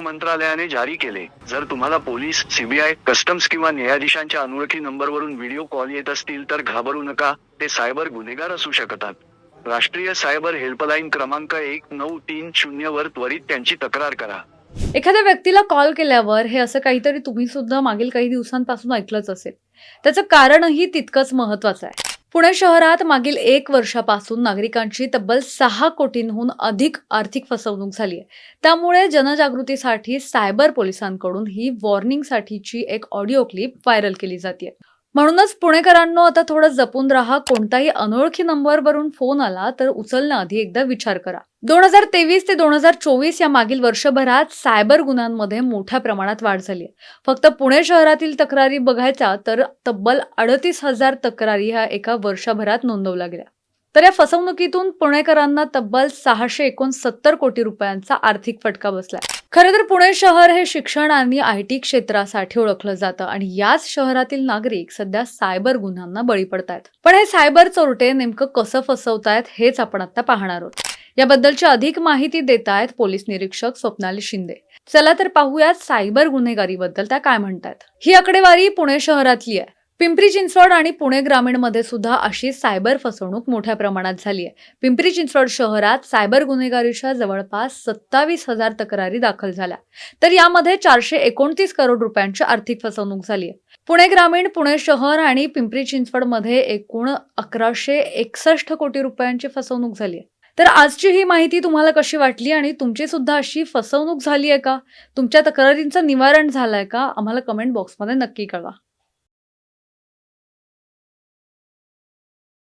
मंत्रालयाने जारी केले. जर तुम्हाला पोलीस, सीबीआय, कस्टम्स किंवा न्यायाधीशांच्या अनोळखी नंबरवरून व्हिडिओ कॉल येत असतील तर घाबरू नका, ते सायबर गुन्हेगार असू शकतात. राष्ट्रीय सायबर हेल्पलाईन क्रमांक 1930 वर त्वरित त्यांची तक्रार करा. एखाद्या व्यक्तीला कॉल केल्यावर हे असं काहीतरी तुम्ही सुद्धा मागील काही दिवसांपासून ऐकलंच असेल. त्याचं कारणही तितकंच महत्त्वाचं आहे. पुणे शहरात मागील 1 वर्षापासून नागरिकांची तब्बल 6 कोटींहून अधिक आर्थिक फसवणूक झाली आहे. त्यामुळे जनजागृतीसाठी सायबर पोलिसांकडून ही वॉर्निंगसाठीची एक ऑडिओ क्लिप व्हायरल केली जाते. म्हणूनच पुणेकरांनो, आता थोडं जपून राहा. कोणताही अनोळखी नंबरवरून फोन आला तर उचलण्याआधी एकदा विचार करा. 2023 ते 2024 या मागील वर्षभरात सायबर गुन्ह्यांमध्ये मोठ्या प्रमाणात वाढ झाली आहे. फक्त पुणे शहरातील तक्रारी बघायच्या तर तब्बल 38,000 तक्रारी ह्या एका वर्षभरात नोंदवल्या गेल्या. तर या फसवणुकीतून पुणेकरांना तब्बल 669 कोटी रुपयांचा आर्थिक फटका बसलाय. खरं तर पुणे शहर हे शिक्षण आणि IT क्षेत्रासाठी ओळखलं जातं आणि याच शहरातील नागरिक सध्या सायबर गुन्ह्यांना बळी पडतायत. पण हे सायबर चोरटे नेमकं कसं फसवतायत हेच आपण आता पाहणार आहोत. याबद्दलची अधिक माहिती देत आहेत पोलीस निरीक्षक स्वप्नाली शिंदे. चला तर पाहूयात सायबर गुन्हेगारीबद्दल त्या काय म्हणतात. ही आकडेवारी पुणे शहरातली आहे. पिंपरी चिंचवड आणि पुणे ग्रामीणमध्ये सुद्धा अशी सायबर फसवणूक मोठ्या प्रमाणात झाली आहे. पिंपरी चिंचवड शहरात सायबर गुन्हेगारीच्या जवळपास 27,000 तक्रारी दाखल झाल्या, तर यामध्ये 429 करोड रुपयांची आर्थिक फसवणूक झाली आहे. पुणे ग्रामीण, पुणे शहर आणि पिंपरी चिंचवडमध्ये एकूण 1161 कोटी रुपयांची फसवणूक झाली आहे. तर आजची ही माहिती तुम्हाला कशी वाटली आणि तुमची सुद्धा अशी फसवणूक झाली आहे का? तुमच्या तक्रारींचं निवारण झालंय का? आम्हाला कमेंट बॉक्समध्ये नक्की कळवा.